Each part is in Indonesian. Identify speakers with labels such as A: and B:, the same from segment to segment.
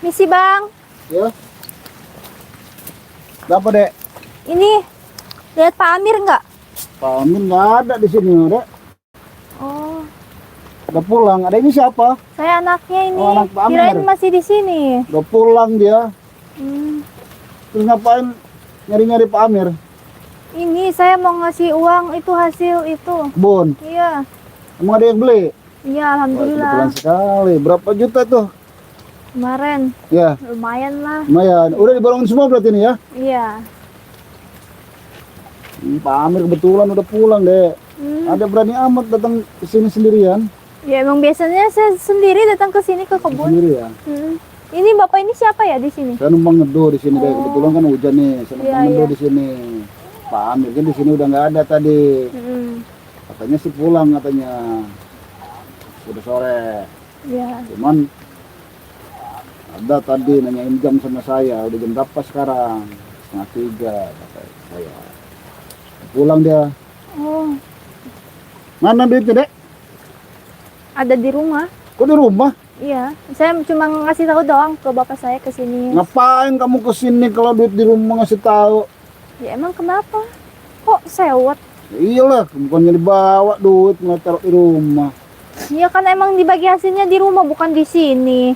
A: Misi bang,
B: Ya. Apa dek?
A: ini lihat Pak Amir nggak?
B: Pak Amin nggak ada di sini dek.
A: Oh,
B: Udah pulang. Ada ini siapa?
A: saya anaknya ini.
B: Oh, anak Pak Amir.
A: Kirain masih di sini.
B: Udah pulang dia.
A: Hmm,
B: Terus ngapain nyari-nyari Pak Amir?
A: ini saya mau ngasih uang itu hasil itu.
B: Bon.
A: Iya,
B: Emang ada yang beli?
A: iya
B: Wah,
A: alhamdulillah.
B: kebetulan sekali. Berapa juta tuh?
A: Kemarin
B: Ya,
A: lumayan lah.
B: lumayan. Udah diborongin semua berarti ini ya?
A: Iya.
B: Pak Amir kebetulan udah pulang dek.
A: Hmm.
B: Ada berani amat datang ke sini sendirian?
A: Ya emang biasanya saya sendiri datang ke sini ke kebun.
B: Sendiri ya?
A: Hmm. Ini bapak ini siapa ya di sini?
B: Saya numpang ngedo di sini dek.
A: Oh.
B: Kebetulan kan hujan nih. Saya numpang
A: Iya,
B: ngedo
A: iya.
B: di sini. Pak Amir kan di sini udah nggak ada tadi.
A: Hmm.
B: Katanya sih pulang katanya. Sudah sore.
A: Ya.
B: Cuman ada tadi nanyain jam sama saya. Udah jam berapa sekarang? 2:30 kata saya. Pulang dia.
A: Oh,
B: Mana duitnya dek?
A: ada di rumah.
B: Kok di rumah?
A: Iya, saya cuma ngasih tahu doang ke bapak saya ke sini.
B: Ngapain kamu kesini kalau duit di rumah ngasih tahu?
A: Ya emang kenapa? Kok sewot?
B: Ya iyalah, bukannya dibawa duit nggak taruh di rumah.
A: Ya kan emang dibagi hasilnya di rumah bukan di sini.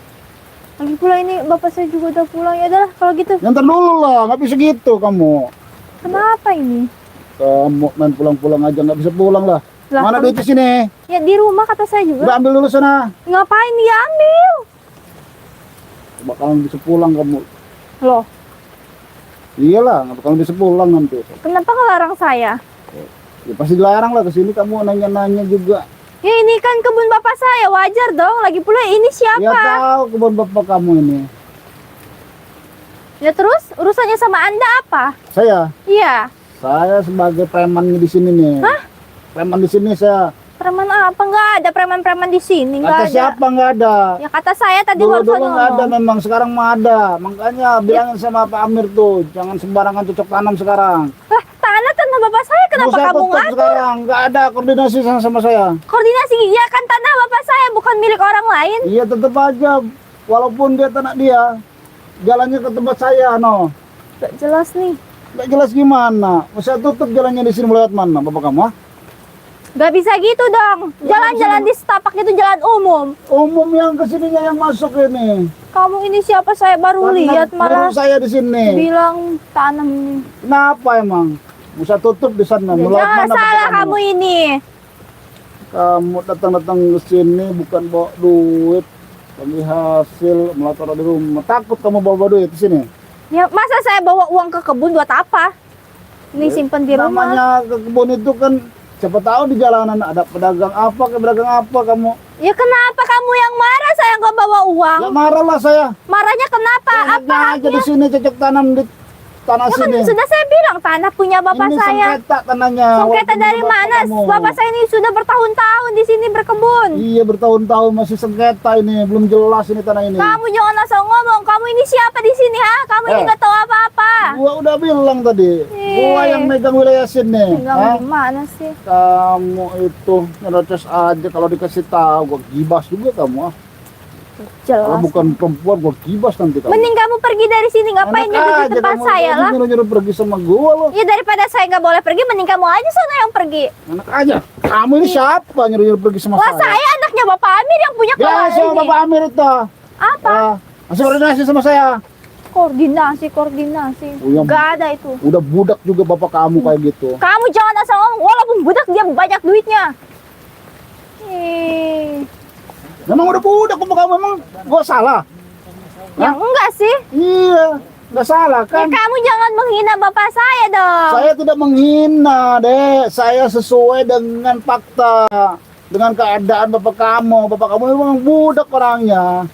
A: Lagi pula ini bapak saya juga udah pulang. Ya udahlah kalau gitu.
B: Nyantar dulu lah, nggak bisa gitu kamu.
A: Kenapa ini?
B: Kamu main pulang-pulang aja nggak bisa pulang lah.
A: Lah,
B: Mana
A: kan-
B: duit di sini?
A: Ya di rumah kata saya juga.
B: Udah ambil dulu sana.
A: Ngapain diambil?
B: Bakalan bisa pulang kamu.
A: Loh,
B: Iyalah, nggak bakalan bisa pulang nanti.
A: kenapa ngelarang saya?
B: Ya pasti dilarang lah kesini kamu nanya-nanya juga.
A: Ya ini kan kebun bapak saya, wajar dong. Lagi pula ini
B: Ya
A: siapa?
B: tahu kebun bapak kamu ini.
A: Ya terus urusannya sama Anda apa?
B: Saya
A: Iya,
B: sebagai preman di sini nih.
A: Hah?
B: Preman di sini saya.
A: preman apa? Nggak ada preman-preman di sini, nggak
B: Kata
A: ada.
B: siapa nggak ada?
A: Ya kata saya tadi
B: Dulu
A: barusan
B: nggak ada
A: ngomong.
B: memang, sekarang mah ada. Makanya bilangin sama Pak Amir tuh, jangan sembarangan cocok tanam sekarang.
A: Lah, tanah bapak saya kenapa
B: Nggak usah
A: kamu
B: tutup
A: ngatur?
B: sekarang, nggak ada koordinasi sama saya.
A: Koordinasi, ya kan tanah bapak saya bukan milik orang lain.
B: Iya tetap aja, walaupun dia tanah dia, jalannya ke tempat saya, no.
A: Gak jelas nih.
B: Nggak jelas gimana. Saya tutup jalannya di sini melewat mana, bapak kamu? Ah?
A: Gak bisa gitu dong. Jalan-jalan di setapak itu jalan umum.
B: Umum yang kesininya yang masuk ini.
A: Kamu ini siapa? Saya baru lihat malah
B: Guru saya di sini.
A: bilang tanam ini.
B: Kenapa emang? Bisa tutup di sana.
A: Ya,
B: Melewat
A: jangan
B: mana
A: salah
B: bapak
A: kamu ini.
B: Kamu datang-datang ke sini bukan bawa duit, bagi hasil malah taruh di rumah. Takut kamu bawa duit di sini.
A: Ya masa saya bawa uang ke kebun buat apa? Ini simpen di rumah.
B: Namanya ke kebun itu kan siapa tahu di jalanan ada pedagang apa, ke pedagang apa kamu.
A: Ya kenapa kamu yang marah saya nggak bawa uang?
B: Ya marah lah saya.
A: Marahnya kenapa?
B: Enaknya
A: Apa
B: aja di sini cocok tanam di tanah
A: Ya kan
B: sini.
A: sudah saya bilang tanah punya bapak
B: Ini
A: saya.
B: sengketa tanahnya.
A: Sengketa
B: walaupun
A: dari
B: bapak
A: mana?
B: kamu.
A: Bapak saya ini sudah bertahun-tahun di sini berkebun.
B: Iya bertahun-tahun masih sengketa ini, belum jelas ini tanah ini.
A: Kamu jangan asal ngomong. Kamu ini siapa di sini, ha? Kamu ini nggak tahu apa-apa.
B: Gua udah bilang tadi, gua yang megang wilayah sini.
A: Tinggal
B: Hah?
A: gimana sih?
B: Kamu itu nyerocos aja kalau dikasih tahu, gua gibas juga kamu. Kalau
A: Jelas.
B: bukan perempuan, gua gibas nanti kamu.
A: Mending kamu pergi dari sini. Ngapain
B: Enak
A: duduk di
B: aja
A: tempat
B: kamu,
A: saya lah?
B: nyuruh-nyuruh pergi sama gua lo.
A: Ya daripada saya nggak boleh pergi, mending kamu aja sana yang pergi.
B: Enak aja. Kamu ini siapa nyuruh-nyuruh pergi sama
A: Wah, saya anaknya Bapak Amir yang punya
B: Ya
A: keluarga
B: sama
A: ini.
B: Bapak Amir itu.
A: Apa?
B: Masih koordinasi sama saya.
A: Koordinasi.
B: Oh, yang-
A: Nggak ada itu.
B: Udah budak juga bapak kamu kayak gitu.
A: Kamu jangan asal ngomong. Walaupun budak dia banyak duitnya.
B: Memang udah budak bapak kamu, emang gua salah?
A: Yang enggak sih.
B: Iya, nggak salah
A: Ya,
B: kan?
A: kamu jangan menghina bapak saya dong.
B: Saya tidak menghina, Dek. Saya sesuai dengan fakta, dengan keadaan bapak kamu. Bapak kamu memang budak orangnya.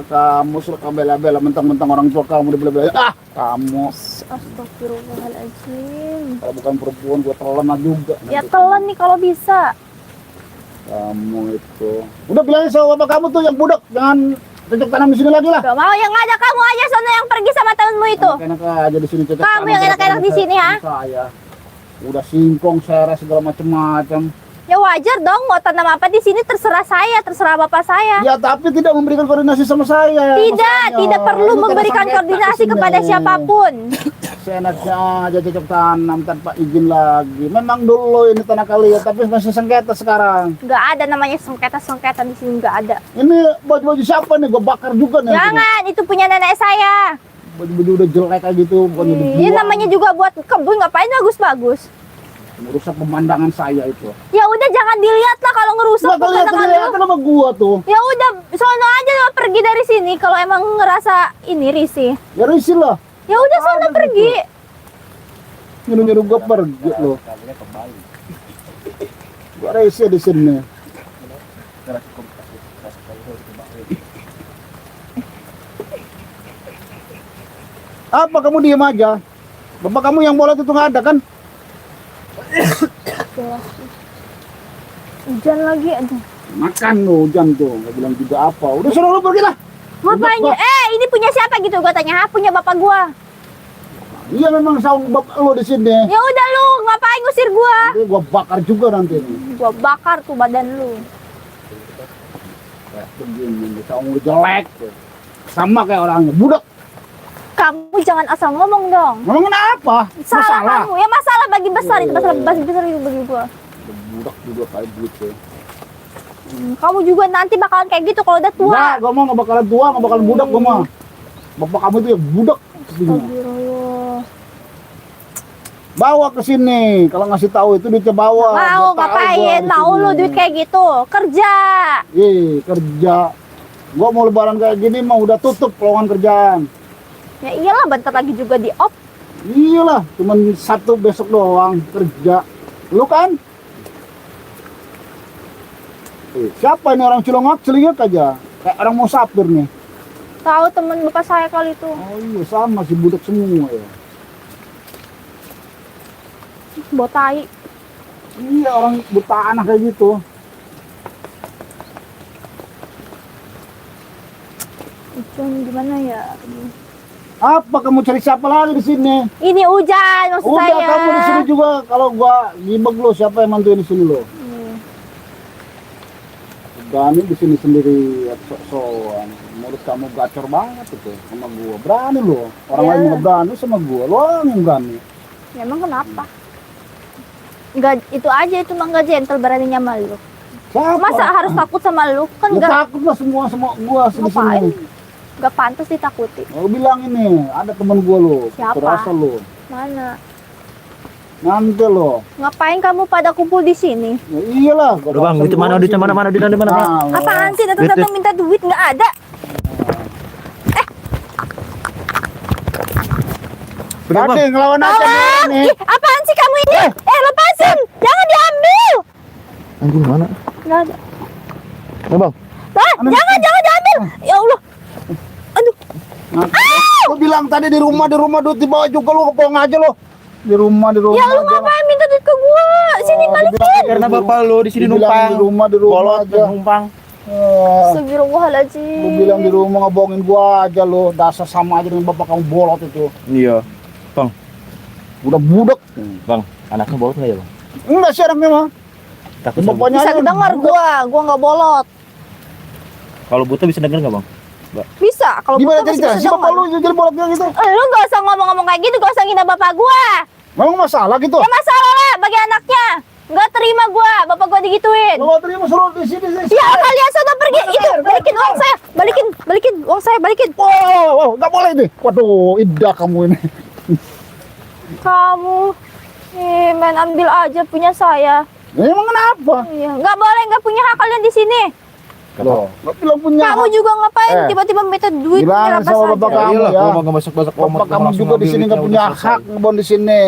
B: Kamu suruh bela-bela mentang-mentang orang tua kamu dibela-belain. Kamu
A: Astagfirullahaladzim.
B: kalau bukan perempuan gua telan juga.
A: Ya
B: nanti.
A: telan nih kalau bisa.
B: Kamu itu. Udah bilangin sama bapak kamu tuh yang budak, jangan cocok tanam di sini lagi lah.
A: Gak mau yang ngajak kamu aja sana yang pergi sama temenmu itu.
B: Enak aja di sini cocok
A: Kamu
B: tanam
A: yang
B: sama
A: enak-enak di
B: saya-
A: sini, ha?
B: Saya udah singkong, seres segala macam-macam.
A: Ya wajar dong, mau tanam apa di sini terserah saya, terserah bapak saya.
B: Ya tapi tidak memberikan koordinasi sama saya.
A: Tidak,
B: masalahnya.
A: tidak perlu
B: Ini
A: memberikan
B: sengketa
A: koordinasi
B: kesini.
A: kepada siapapun.
B: Seenaknya aja cocok tanam tanpa izin lagi. Memang dulu ini tanah kalian, tapi masih sengketa sekarang.
A: Nggak ada namanya sengketa-sengketa di sini, nggak ada.
B: Ini baju-baju siapa nih? Gue bakar juga nih.
A: Jangan, itu punya nenek saya.
B: Baju-baju udah jelek kayak gitu, bukannya
A: Ini
B: dibuang.
A: namanya juga buat kebun, ngapain bagus-bagus.
B: Merusak pemandangan saya itu.
A: Ya udah jangan dilihat lah kalau ngerusak
B: Nggak kelihatan
A: pemandangan lu.
B: sama gua tuh.
A: Ya udah, sono aja lo pergi dari sini kalau emang ngerasa ini risih.
B: Ya risih lah.
A: Ya udah sono pergi.
B: Nyuruh-nyuruh gua pergi loh. Gua risih di sini. Apa kamu diem aja? Bapak kamu yang bolot itu nggak ada kan?
A: Hujan lagi, aduh.
B: Makan lo hujan tuh, nggak bilang juga apa. Udah suruh lu pergi lah.
A: Ngapain?
B: Gua-
A: Ini punya siapa gitu? Gua tanya, punya bapak gua.
B: Iya memang saung bapak lo di sini.
A: Ya udah lu, ngapain ngusir gua?
B: Nanti gua bakar juga nanti nih.
A: Gua bakar tuh badan lu.
B: Kayak begini, saung lu jelek. Sama kayak orangnya, budak.
A: Kamu jangan asal ngomong dong.
B: Ngomong kenapa?
A: Salah
B: Masalah.
A: kamu. Ya masalah bagi besar itu, masalah bagi besar itu bagi gua.
B: Budak juga kayak gitu.
A: Kamu juga nanti bakalan kayak gitu kalau udah tua.
B: Enggak, gua mau nggak bakalan tua, nggak bakalan budak gua mah. Bapak kamu itu ya budak.
A: Astagfirullah.
B: Bawa ke sini. Kalau ngasih tahu itu duitnya bawa.
A: Mau
B: Gua tahu
A: ngapain?
B: gua di
A: Tahu
B: sini.
A: lu duit kayak gitu. Kerja.
B: Kerja. Gua mau lebaran kayak gini mah udah tutup lowongan kerjaan.
A: Ya iyalah bentar lagi juga di op.
B: Iyalah, cuman satu besok doang kerja. Lu kan? Siapa ini orang Cilongak? Celingak aja. Kayak orang mau sapir nih.
A: Tahu temen bapak saya kali itu.
B: Oh iya, sama si budak semua ya.
A: Botai.
B: Iya, orang buta anak kayak gitu.
A: Hujan gimana ya?
B: Apa kamu cari siapa lagi di sini?
A: Ini hujan maksud
B: Udah
A: saya.
B: kamu di sini juga. Kalau gua gibeg lo, siapa yang mantuin di sini lo? Berani di sini sendiri, sok-sokan. Mulut kamu gacor banget itu sama gua. Berani lo. Orang
A: Ya.
B: lain nggak berani sama gua. Lo orang yang berani.
A: Ya, emang kenapa? Enggak, itu aja itu mah enggak gentle beraninya sama lu.
B: Siapa?
A: Masa harus takut sama lu? Kan
B: Ya
A: enggak
B: takut lah semua gua di
A: ngapain?
B: sini.
A: Enggak pantas ditakuti.
B: Lo bilang ini, ada teman gua lo.
A: Siapa?
B: Terasa lo.
A: Mana?
B: Nanti lo.
A: Ngapain kamu pada kumpul di sini?
B: Ya iyalah. gua
C: Udah bang,
B: paksa
C: duitnya
B: gua
C: mana,
B: di
C: duitnya
B: sini.
C: mana, duitnya mana?
B: Nah,
A: Apaan sih datang-datang minta duit nggak ada?
B: Berarti ngelawan aja
A: Tolong!
B: nih.
A: Ih, apaan sih kamu ini? Lepasin! Jangan diambil!
C: Anjing mana?
A: Nggak ada.
C: Ya bang.
A: Jangan diambil! Ya Allah. Aduh.
B: Nah, lu bilang tadi di rumah duit dibawa juga lu kepong aja lu. Di rumah
A: Ya lu
B: aja.
A: ngapain minta duit ke gua? Sini balikin.
C: Karena bapak lo di sini
B: Dibilang
C: numpang.
B: di rumah
C: Bolot
B: aja.
C: numpang.
A: Astagfirullahaladzim.
B: Lu bilang di rumah ngebohongin gua aja lu. Dasar sama aja dengan bapak kamu bolot itu.
C: Iya. Bang,
B: Udah budak.
C: bang, anaknya bolot nggak ya bang?
B: Enggak sih anaknya mah.
C: Takut sama.
B: Bapaknya
A: Bisa
B: aja
A: dengar
B: budak.
A: gua nggak bolot.
C: Kalau buta bisa denger nggak bang?
A: Bisa, kalau
B: Gimana
A: buta
B: cerita?
A: bisa
B: Si bapak
A: dengar.
B: lu jadi bolotnya gitu.
A: Lu nggak usah ngomong-ngomong kayak gitu, gak usah ngina bapak gua.
B: Memang masalah gitu.
A: Ya masalah lah bagi anaknya. Nggak terima gua, bapak gua digituin.
B: Lu mau terima suruh di sini sih.
A: Ya kalian sana pergi, itu balikin uang saya, balikin uang saya, balikin.
B: Oh, enggak boleh ini. Waduh, indah kamu ini.
A: Kamu, main ambil aja punya saya.
B: Emang kenapa?
A: Iya, nggak boleh, nggak punya hak kalian di sini.
B: Loh, enggak bilang punya.
A: Kamu juga ngapain
B: Eh,
A: tiba-tiba minta duit
B: bilang
A: nyerabas
B: sama
A: aja.
B: bapak kamu.
C: Iyalah,
B: ya.
C: kalau nggak masak-masak
B: Bapak kamu juga di sini nggak punya hak ngebon di sini.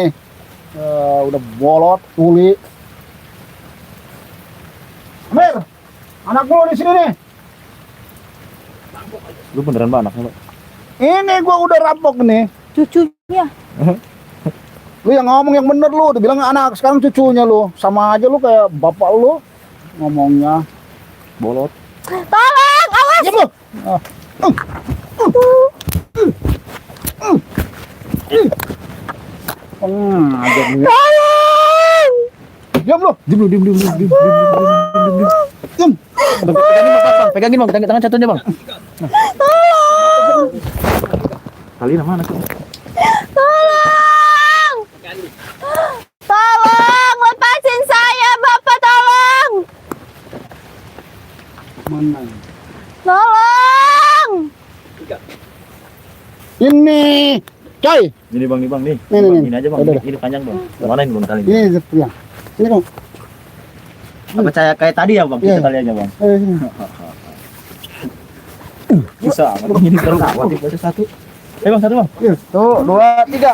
B: Udah bolot, tuli. Amir, anak lu di sini nih.
C: Lu beneran bang anaknya lo?
B: Ini gua udah rampok nih.
A: Cucunya.
B: Lu yang ngomong yang bener lu, udah bilang anak sekarang cucunya lu. Sama aja lu kayak bapak lu ngomongnya.
C: Bolot.
A: Tolong, awas.
B: Diam lu. Aja nih.
A: Tolong.
B: Diam lu. loh. Diam, diam, diam, diam, diam, diam. Diam.
C: Pegangin bang, tangan satunya bang.
A: Tolong!
C: Kali mana tuh?
A: Tolong! Tolong! Lepasin saya, Bapak, tolong!
B: Mana?
A: Tolong!
B: Ini, coy.
C: Ini bang, nih bang, nih.
B: Nih, nih, nih.
C: Ini aja bang,
B: Udah,
C: ini panjang bang. Mana ini bang kali ini?
B: Ini pulang. Sini kamu.
C: Apa kayak tadi ya bang?
B: Iya.
C: Kita kali aja bang.
B: Sini.
C: Bisa, ini baru kuat itu satu. Bang, satu bang.
B: Iya. Tuh, 2, 3.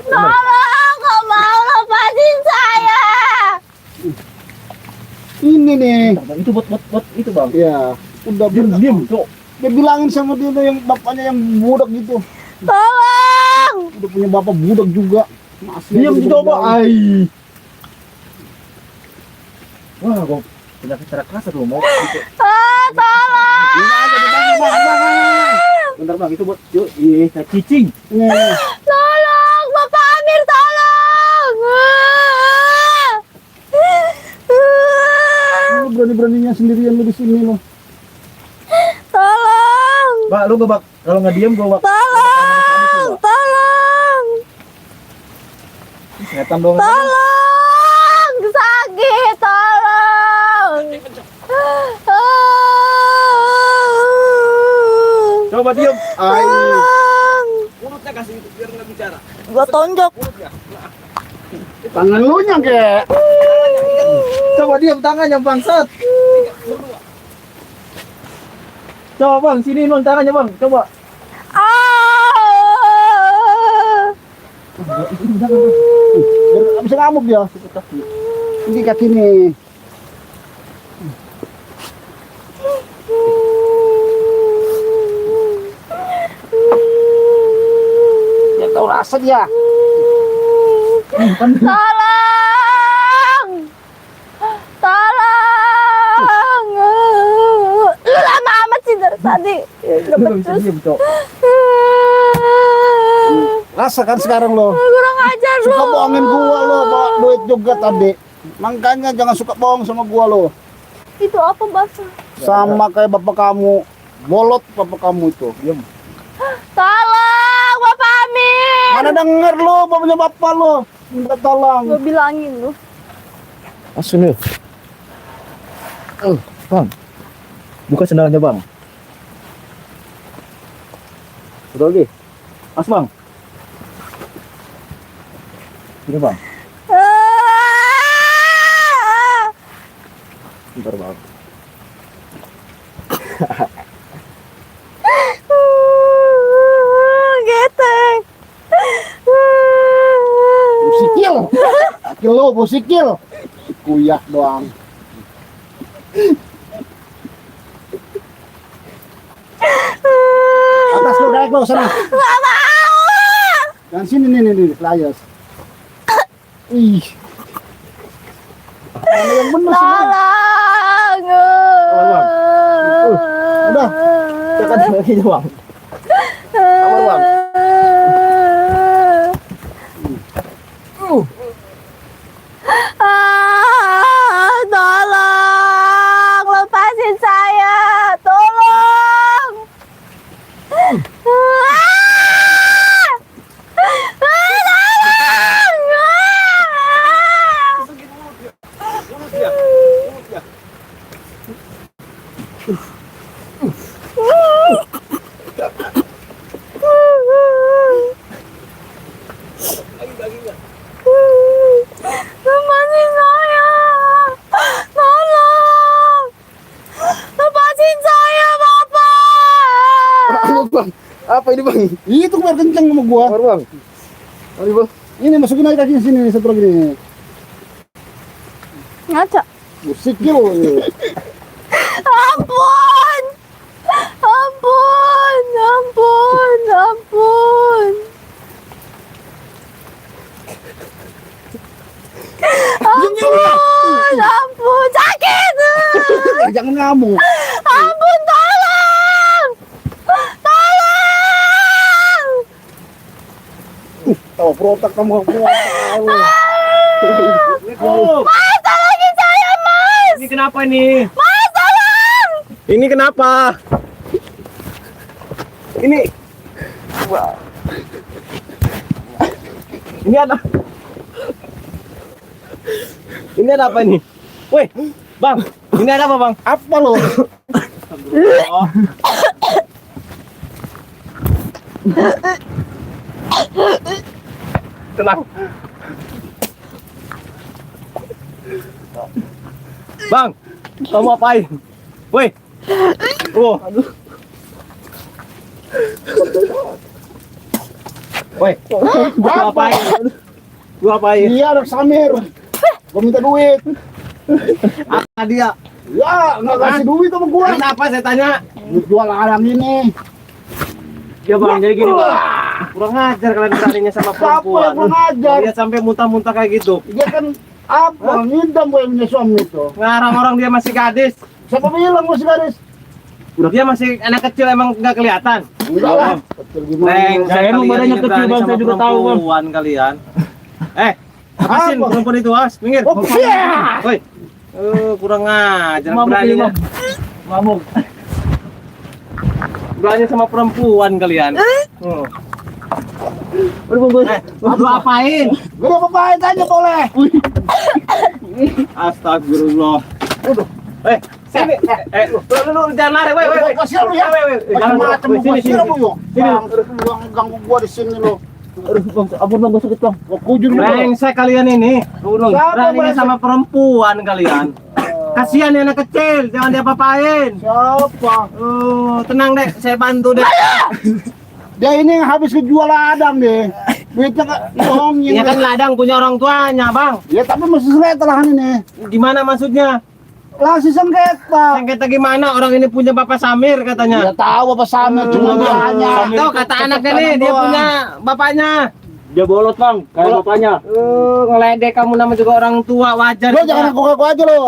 A: Tolong! Nggak mau lepasin saya!
B: Ini nih.
C: Itu buat itu bang.
B: Ya, udah
C: Diam, cok.
B: Dia bilangin sama dia tuh yang bapaknya yang budak gitu.
A: Tolong!
B: Udah punya bapak budak juga. Masih
C: Diam
B: aja
C: dicoba.
B: dibilang.
C: Ai. Wah, kok penyakit secara keras tuh mau.
A: Ah, tolong!
B: Ini aja bang.
C: Bentar bang, itu buat yuk, cicing.
B: Ini.
A: Tolong! Bapak Amir, tolong!
B: Lu berani-beraninya sendirian lu di sini lo.
A: Tolong!
C: Bak, lu gak bak, kalau nggak diem gua bak.
A: Tolong! Tolong!
C: Setan dong.
A: Tolong! Sakit! Tolong!
C: Coba diem.
B: Ai.
A: Tolong!
C: Mulutnya kasih biar nggak bicara.
A: Gua tonjok.
B: Tangan lu nya kek.
C: Coba diem tangannya bangsat. Coba bang, sini bang tangannya bang, coba.
A: Ah!
B: Biar bisa ngamuk dia. Ini kaki nih. Ya tahu rasa dia.
A: Tolong! Tolong! Lu lama amat sih dari tadi. Nggak becus.
C: Diem, cok.
B: Rasakan sekarang lo.
A: Kurang ajar lu.
B: Suka bohongin gua lo, bawa duit juga tadi. Makanya jangan suka bohong sama gua lo.
A: Itu apa bahasa?
B: Sama kayak bapak kamu. Bolot bapak kamu itu.
C: Diem.
A: Tolong, Bapak Amir.
B: Mana denger lo, bapaknya bapak lo. Minta tolong.
A: Gue bilangin lu.
C: Asun yuk. Bang. Buka sendalnya bang. Udah lagi. As bang. Ini bang.
A: Ah!
C: Bentar bang.
A: Getek.
B: Sikil. Sikil lo, sikil. Kuyak doang. Atas lo, naik lo sana.
A: Gak mau.
B: Dan sini nih, layas. Ih. Mana yang bener sih? Bang?
A: Tolong.
B: Udah.
C: Tekan lagi bang. Kamar bang.
A: Tolong, lepasin saya, tolong. Lepasin saya, tolong. Lepasin saya, Bapak.
B: Bang, apa ini bang? Itu biar kenceng sama gua.
C: Bang. Mari bang.
B: Ini masukin aja kakinya sini, satu lagi nih.
A: Ngaca.
B: Sikil.
A: Ampun! Ampun! Ampun! Ampun! Ampun! Ampun! Sakit!
B: Jangan ngamuk.
A: Ampun! Tolong! Tolong!
B: protek kamu.
A: Mas, tolongin saya, Mas!
C: Ini kenapa ini?
A: Mas, tolong!
C: Ini kenapa? Ini Ini ada Ini ada apa ini? Woi, Bang, ini ada apa, Bang?
B: Apa lo?
C: Oh. Tenang. Bang, kamu apain? Woi. Oh. Woi, gua apain? Gua apain?
B: Iya, anak Samir. Gua minta duit.
C: Apa dia?
B: Ya, nggak kasih duit sama gua.
C: Kenapa saya tanya?
B: Jual alam ini.
C: Ya Bang, jadi gini Bang. Kurang ajar kalian beraninya sama
B: Siapa
C: perempuan.
B: yang kurang ajar?
C: Dia sampai muntah-muntah kayak gitu.
B: Dia kan apa? Ngidam gue punya suami itu.
C: Ngarang orang dia masih gadis.
B: Siapa bilang masih gadis?
C: Dia masih anak kecil, emang nggak kelihatan.
B: Enggak lah. Kecil gimana?
C: Neng,
D: Saya emang badannya kecil, Bang, saya juga tahu, Bang.
C: Perempuan kalian. Lepasin
B: Apa?
C: perempuan itu, As. Minggir.
B: Oh, iya.
C: Woi. Kurang ajar
D: Mabuk ini,
C: beraninya.
D: Bang. Mabuk.
C: Berani sama perempuan kalian. Lu apain?
B: Gue udah apa-apain aja boleh.
C: Astagfirullah.
B: Udah.
C: Sini. Lu jangan lari, woi.
B: Kasih lu ya.
C: Jangan
B: Macam-macam
C: sini,
B: kasih
C: sini.
B: lu yuk.
C: Sini.
B: Bang, terus lu ganggu gua di sini lu.
D: Aduh, Bang, ampun Bang, gua sakit Bang.
B: Gua kujur lu.
C: Brengsek kalian ini.
B: Siapa
C: Beraninya
B: brengsek?
C: sama perempuan kalian. Kasihan ya anak kecil, jangan diapa-apain.
B: Siapa?
C: Tenang deh, saya bantu deh.
B: Dia ini yang habis kejual ladang deh. Duitnya kan bohongin.
C: Ya kan ladang punya orang tuanya, Bang.
B: Ya tapi masih sengketa lahan ini.
C: Gimana maksudnya?
B: Langsung sengketa.
C: Sengketa gimana? Orang ini punya Bapak Samir
B: Ya
C: katanya.
B: tahu apa sama cuma dia hanya.
C: Tahu kata anaknya nih, dia punya bapaknya.
D: Dia bolot Bang, kayak bapaknya.
C: Ngeledek kamu nama juga orang tua, wajar.
B: Lo jangan ngaku-ngaku aja lo.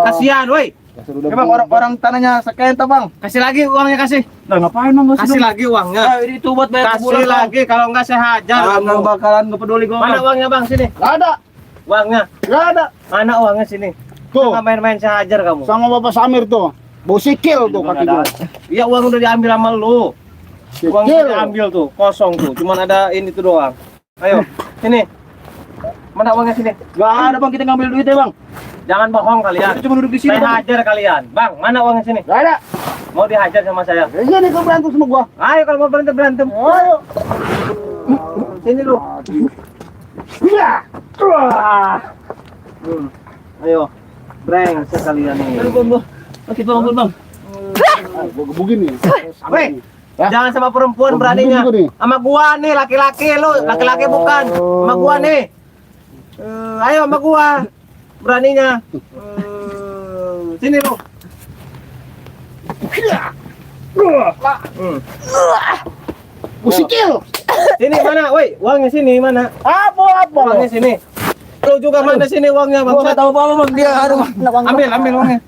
C: Kasihan, woi.
D: Emang orang tanahnya sekenta Bang.
C: Kasih lagi uangnya, kasih.
D: Nah, ngapain Bang?
C: Kasih lagi uangnya.
D: Ini tuh buat bayar
C: Kasih lagi, kalau enggak saya hajar
D: Enggak
C: kamu.
D: bakalan enggak peduli gua.
C: Mana uangnya, Bang? Sini.
B: Gak ada,
C: Uangnya.
B: gak ada.
C: Mana uangnya sini?
B: Tuh,
C: Jangan main-main saya hajar kamu.
B: sama Bapak Samir tuh. Bau sikil tuh kaki gua.
C: Iya, uang udah diambil sama lu. Uang
B: Sikil.
C: udah diambil tuh, kosong tuh. Cuman ada ini tuh doang. Ayo, sini. Mana uangnya sini?
D: Enggak ada Bang, kita ngambil duitnya Bang.
C: Jangan bohong kalian.
D: Kita cuma duduk di sini
C: Saya
D: Bang.
C: hajar kalian. Bang, mana uangnya sini?
B: Gak ada.
C: Mau dihajar sama saya?
B: Ya nih kau berantem sama gua.
C: Ayo kalau mau berantem berantem.
B: Ayo.
C: Sini lu.
B: Iya.
C: Ayo. Brengsek kalian
D: Aduh
C: ini.
D: Bang, gua. Sakit Bang, ampun Bang.
B: Gua gebugin nih.
C: Weh, jangan sama perempuan
B: Oh,
C: beraninya.
B: begitu nih.
C: Sama gua nih, laki-laki lu. Laki-laki bukan. Sama gua nih. Ayo sama gua. Beraninya. Sini lu.
B: Bau sikil.
C: Sini mana? Woi, uangnya sini mana?
B: Apa lo?
C: Uangnya sini. Lu juga mana sini uangnya,
D: Gua
C: Bang?
D: enggak tahu apa-apa Bang, dia aduh.
C: Ambil uangnya.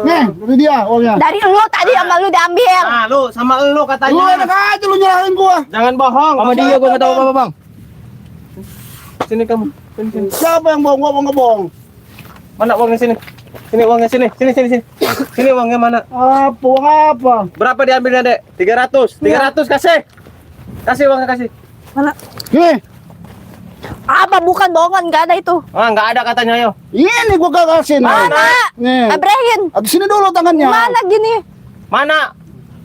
B: Nih, ini dia uangnya.
A: Dari lu tadi sama lu diambil.
C: Nah, lu sama lu
B: Lu
C: katanya.
B: enak aja lu nyalahin gua.
C: Jangan bohong.
D: Sama dia gua enggak tahu apa-apa Bang.
C: Sini kamu. Sini, sini.
B: Siapa yang bohong? Gua mau ngebohong.
C: Mana uangnya sini? Sini uangnya sini. Sini. Sini uangnya mana?
B: Apa? Uang apa?
C: Berapa diambilnya, Dek? 300. 300 kasih. Kasih uangnya kasih.
A: Mana?
B: Nih,
A: Apa bukan bohongan, enggak ada itu.
C: Ah, enggak ada katanya, yo.
B: ini gua gak kasih nih.
A: Mana?
B: Nih.
A: Abrahin.
B: Aduh sini dulu tangannya.
A: Mana gini?
C: Mana?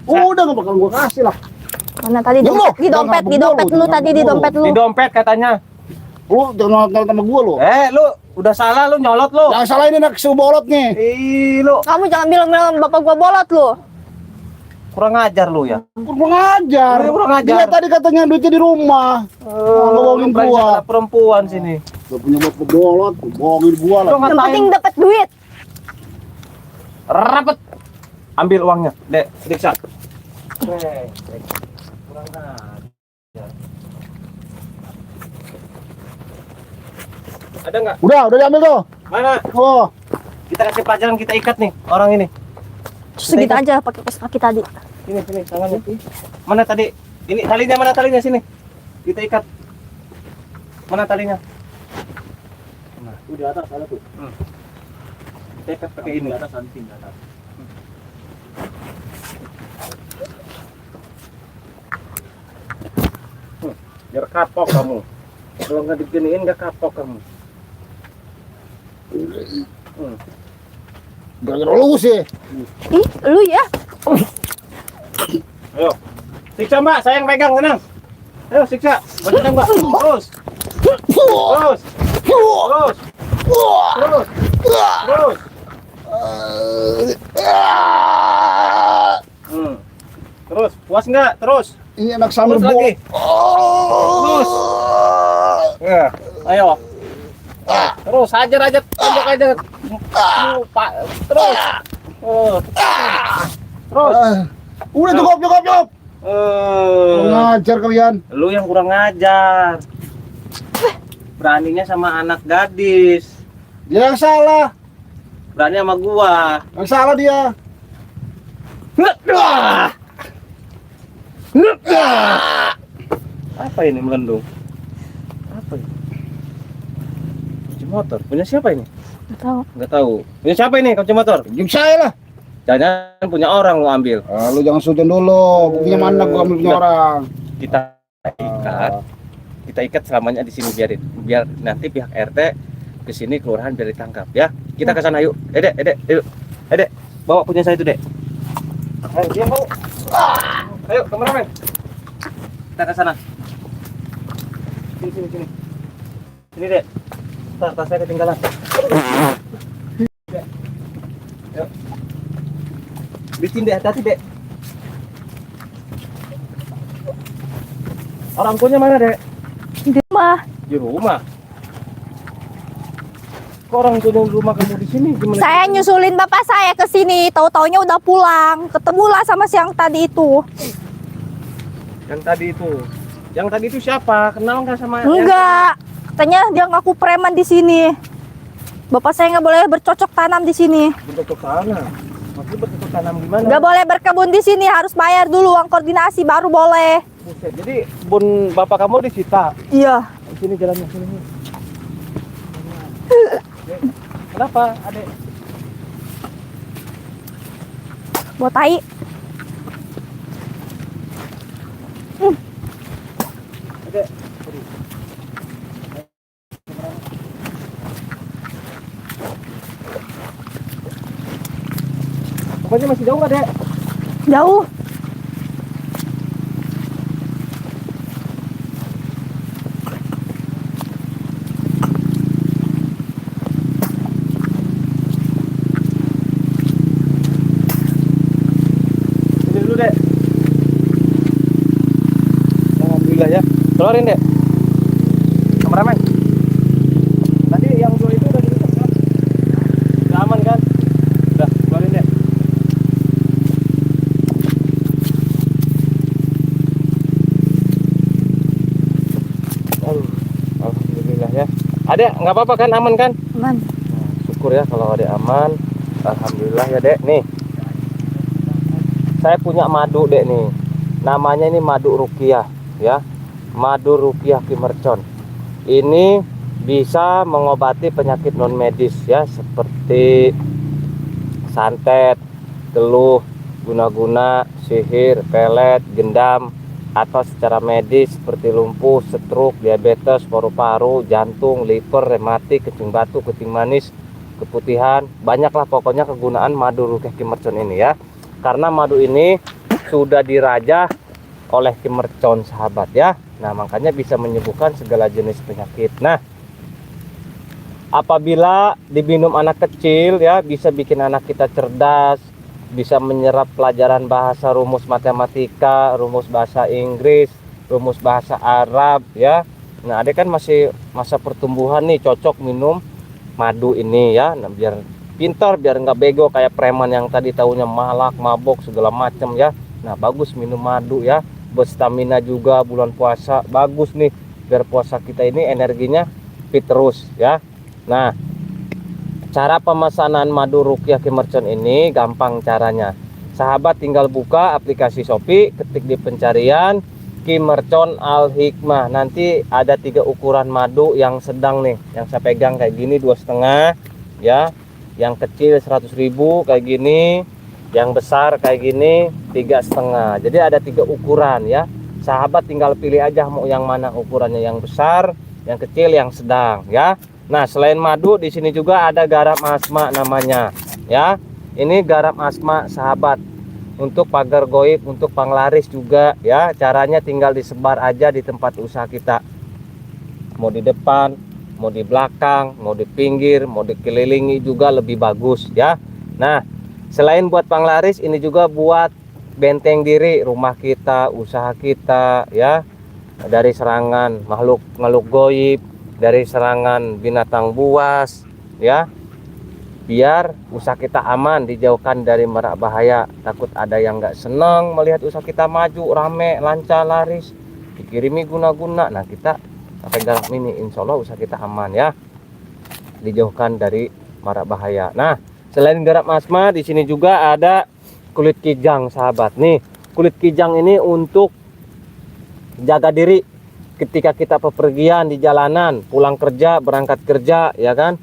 B: Udah gak bakal gua kasih lah.
A: Mana tadi
B: Ya,
A: dompet,
B: lu.
A: di dompet,
B: Jangan
A: di dompet
B: ngabuk
A: lu
B: dulu,
A: tadi di
B: jangan
A: dompet lu.
C: Di dompet katanya.
B: Lu jangan nonton sama gua lu.
C: Lu udah salah, lu nyolot lu.
B: Jangan salah ini nak bolot nih.
C: Lu
A: Kamu jangan bilang bapak gua bolot lu.
C: kurang ajar lu ya.
B: Kurang ajar.
C: Kurang ajar.
B: Dia tadi katanya duitnya di rumah. Ngomongin
C: Brengsek
B: gua.
C: ada perempuan sini.
B: Gak punya buat bolot, bohongin gua lah.
C: Lu
A: Yang
C: ngatain.
A: penting dapat duit.
C: Rapet. Ambil uangnya, Dek. Periksa. Kurang ajar. Ada nggak?
B: Udah diambil tuh.
C: Mana?
B: Oh,
C: Kita kasih pelajaran, kita ikat nih orang ini.
A: Segitu aja pakai kos kaki tadi.
C: Sini, tangannya. Mana tadi? Ini talinya mana talinya sini? Kita ikat. Mana talinya?
D: Nah, tuh di atas ada tuh.
C: Kita ikat pakai ini.
D: Di atas anting di atas.
C: Biar kapok kamu. Kalau nggak diginiin nggak kapok kamu.
B: Gara-gara lu sih.
A: Ih, lu ya.
C: Ayo. Siksa Mbak, saya yang pegang tenang. Ayo siksa. Bantuin Mbak. Terus. Terus. Terus. Terus. Terus. Terus. Puas nggak? Terus.
B: Ini anak sambil
C: Terus lagi. Terus. Ya. Ayo. Terus hajar aja, tembak aja. Pak. Terus. Terus.
B: Udah cukup. Ngajar kalian.
C: Lu yang kurang ngajar. Beraninya sama anak gadis.
B: Dia yang salah.
C: Berani sama gua.
B: Yang salah dia.
C: Apa ini melendung? Apa ini? Kunci motor. Punya siapa ini?
A: Nggak tahu.
C: Nggak tahu. Punya siapa ini kunci motor?
B: Jum saya lah.
C: Jangan punya orang lu ambil.
B: Lu jangan sujud dulu. Buktinya mana gua ambil punya orang.
C: Kita ikat. Kita ikat selamanya di sini biar nanti pihak RT ke sini kelurahan biar ditangkap ya. Kita ke sana yuk. Dek, yuk. Dek, bawa punya saya itu, Dek. Ayo, dia mau. Ayo, kameramen. Kita ke sana. Sini. Sini, Dek. Tas saya ketinggalan. Dek. Ayo. Bikin Dek, hati-hati, Dek. Orang tuanya mana, Dek?
A: Di rumah.
C: Di rumah. Kok orang tuanya rumah kamu di sini? Gimana?
A: Saya nyusulin bapak saya ke sini, tahu-taunya udah pulang. Ketemulah sama siang tadi itu.
C: Yang tadi itu siapa? Kenal nggak sama?
A: Enggak. Katanya dia ngaku preman di sini. Bapak saya nggak boleh bercocok tanam di sini.
C: Bercocok tanam. Maksudnya bercocok tanam gimana?
A: Nggak boleh berkebun di sini, harus bayar dulu uang koordinasi baru boleh.
C: Buset. Jadi bun bapak kamu disita.
A: Iya.
C: Sini jalannya sini. Kenapa, Adek?
A: Buat tai.
C: Adek. Pokoknya masih jauh nggak, Dek?
A: Jauh.
C: Sini dulu, Dek. Alhamdulillah ya. Keluarin, Dek. Kameramen. Tadi yang dua itu udah ditutup kan? Udah aman kan? Udah, keluarin, Dek. Alhamdulillah ya. Adek, nggak apa-apa kan? Aman kan?
A: Man.
C: Syukur ya kalau adek aman. Alhamdulillah ya, Dek. Nih, saya punya madu, Dek, nih. Namanya ini madu rukiah ya. Madu rukiah Ki Mercon. Ini bisa mengobati penyakit non medis ya, seperti santet, teluh, guna-guna, sihir, pelet, gendam, atau secara medis seperti lumpuh, stroke, diabetes, paru-paru, jantung, liver, rematik, kencing batu, kencing manis, keputihan. Banyaklah pokoknya kegunaan madu rukiah Ki Mercon ini ya. Karena madu ini sudah dirajah oleh Ki Mercon, sahabat ya. Nah, makanya bisa menyembuhkan segala jenis penyakit. Nah, apabila diminum anak kecil ya, bisa bikin anak kita cerdas, bisa menyerap pelajaran bahasa, rumus matematika, rumus bahasa Inggris, rumus bahasa Arab ya. Nah, adek kan masih masa pertumbuhan nih, cocok minum madu ini ya. Nah, biar pintar, biar nggak bego kayak preman yang tadi tahunya malak, mabok segala macam ya. Nah, bagus minum madu ya. Buat stamina juga bulan puasa, bagus nih biar puasa kita ini energinya fit terus ya. Nah, cara pemesanan madu rukiah Ki Mercon ini gampang caranya. Sahabat tinggal buka aplikasi Shopee, ketik di pencarian Ki Mercon Al Hikmah. Nanti ada 3 ukuran madu yang sedang nih, yang saya pegang kayak gini 2,5 ya, yang kecil 100.000 kayak gini, yang besar kayak gini 3,5. Jadi ada 3 ukuran ya. Sahabat tinggal pilih aja mau yang mana ukurannya, yang besar, yang kecil, yang sedang ya. Nah, selain madu di sini juga ada garam asma namanya ya. Ini garam asma sahabat, untuk pagar goib, untuk penglaris juga ya. Caranya tinggal disebar aja di tempat usaha kita, mau di depan, mau di belakang, mau di pinggir, mau dikelilingi juga lebih bagus ya. Nah, selain buat penglaris, ini juga buat benteng diri rumah kita, usaha kita ya, dari serangan makhluk goib, dari serangan binatang buas ya. Biar usaha kita aman, dijauhkan dari merak bahaya. Takut ada yang nggak senang melihat usaha kita maju, rame, lancar, laris, dikirimi guna-guna. Nah, kita pakai garam ini, insya Allah usaha kita aman ya, dijauhkan dari merak bahaya. Nah, selain garam asma, di sini juga ada kulit kijang sahabat. Nih, kulit kijang ini untuk jaga diri ketika kita bepergian di jalanan, pulang kerja, berangkat kerja ya kan,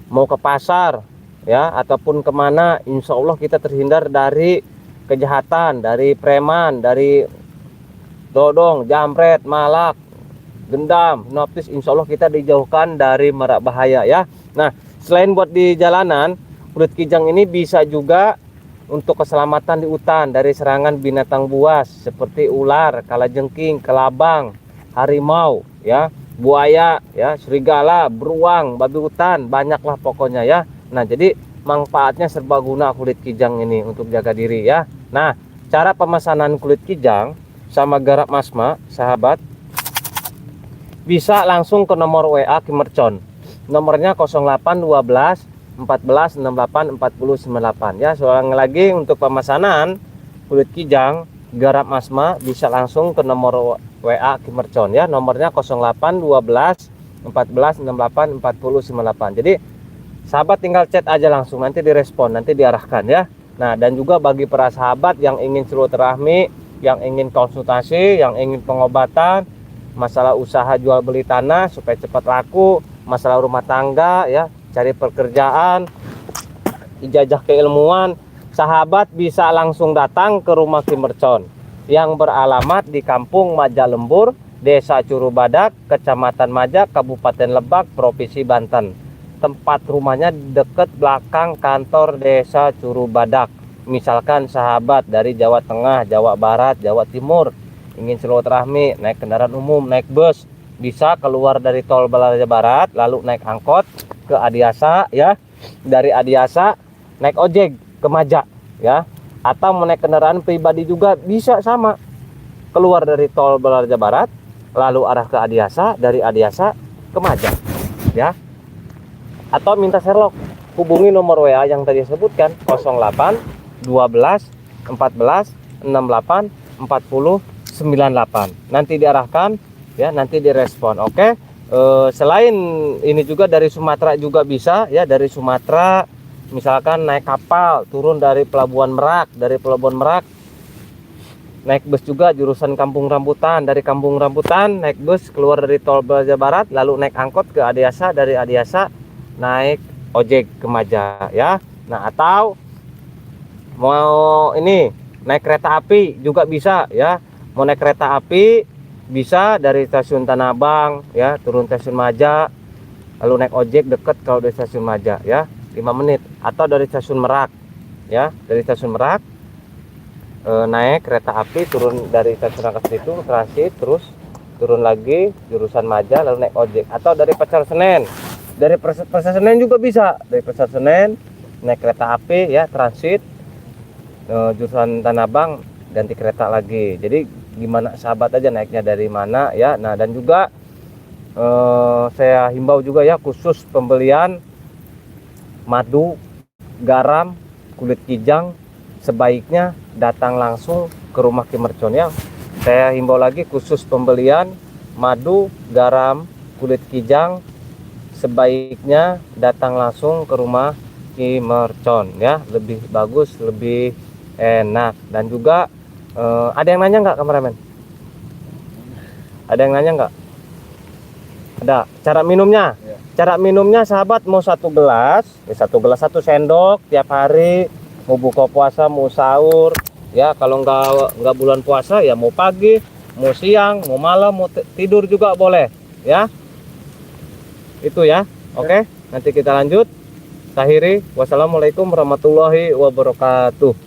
C: mau ke pasar ya, ataupun kemana, insya Allah kita terhindar dari kejahatan, dari preman, dari dodong, jambret, malak, gendam, noptis. Insya Allah kita dijauhkan dari merak bahaya ya. Nah, selain buat di jalanan, kulit kijang ini bisa juga untuk keselamatan di hutan dari serangan binatang buas seperti ular, kalajengking, kelabang, harimau ya, buaya ya, serigala, beruang, babi hutan, banyaklah pokoknya ya. Nah, jadi manfaatnya serbaguna kulit kijang ini untuk jaga diri ya. Nah, cara pemesanan kulit kijang sama garam asma sahabat, bisa langsung ke nomor WA Ki Mercon. Nomornya 0812 14 68 40 98 ya. Soalnya lagi untuk pemesanan kulit kijang garam asma bisa langsung ke nomor WA Ki Mercon ya. Nomornya 0812 14 68 40 98. Jadi sahabat tinggal chat aja langsung, nanti direspon, nanti diarahkan ya. Nah, dan juga bagi para sahabat yang ingin silaturahmi, yang ingin konsultasi, yang ingin pengobatan, masalah usaha jual beli tanah supaya cepat laku, masalah rumah tangga ya, cari pekerjaan, ijazah keilmuan, sahabat bisa langsung datang ke rumah Ki Mercon yang beralamat di Kampung Majalembur, Desa Curubadak, Kecamatan Majak, Kabupaten Lebak, Provinsi Banten. Tempat rumahnya dekat belakang kantor Desa Curubadak. Misalkan sahabat dari Jawa Tengah, Jawa Barat, Jawa Timur ingin silaturahmi, naik kendaraan umum, naik bus, bisa keluar dari tol Balaja Barat lalu naik angkot ke Adiasa ya. Dari Adiasa naik ojek ke Majak ya. Atau mau naik kendaraan pribadi juga bisa sama. Keluar dari tol Balaja Barat lalu arah ke Adiasa, dari Adiasa ke Majak ya. Atau minta Sherlock, hubungi nomor WA yang tadi sebutkan 08 12 14 68 40 98. Nanti diarahkan ya, nanti direspon. Oke. Selain ini juga dari Sumatera juga bisa ya, dari Sumatera misalkan naik kapal turun dari Pelabuhan Merak, dari Pelabuhan Merak naik bus juga jurusan Kampung Rambutan, dari Kampung Rambutan naik bus keluar dari tol Balaja Barat lalu naik angkot ke Adiasa, dari Adiasa naik ojek ke Majak ya. Nah, atau mau ini naik kereta api juga bisa ya. Mau naik kereta api bisa dari stasiun Tanah Abang ya, turun stasiun Majak lalu naik ojek deket kalau dari stasiun Majak ya, 5 menit. Atau dari stasiun Merak ya, dari stasiun Merak naik kereta api turun dari stasiun Rangkas Bitung, transit terus turun lagi jurusan Majak lalu naik ojek. Atau dari Pasar Senen, dari Pasar Senen juga bisa, dari Pasar Senen naik kereta api ya, transit jurusan Tanah Abang, ganti kereta lagi. Jadi gimana sahabat aja naiknya dari mana ya. Nah, dan juga saya himbau juga ya, khusus pembelian madu, garam, kulit kijang sebaiknya datang langsung ke rumah Ki Mercon ya. Saya himbau lagi, khusus pembelian madu, garam, kulit kijang sebaiknya datang langsung ke rumah Ki Mercon ya, lebih bagus, lebih enak. Dan juga ada yang nanya nggak kameramen? Ada yang nanya nggak? Ada. Cara minumnya?
B: Iya.
C: Cara minumnya sahabat mau 1 gelas, 1 sendok tiap hari, mau buka puasa, mau sahur, ya kalau nggak bulan puasa ya mau pagi, mau siang, mau malam, mau tidur juga boleh, ya. Itu ya. Oke, nanti kita lanjut. Akhiri, wassalamualaikum warahmatullahi wabarakatuh.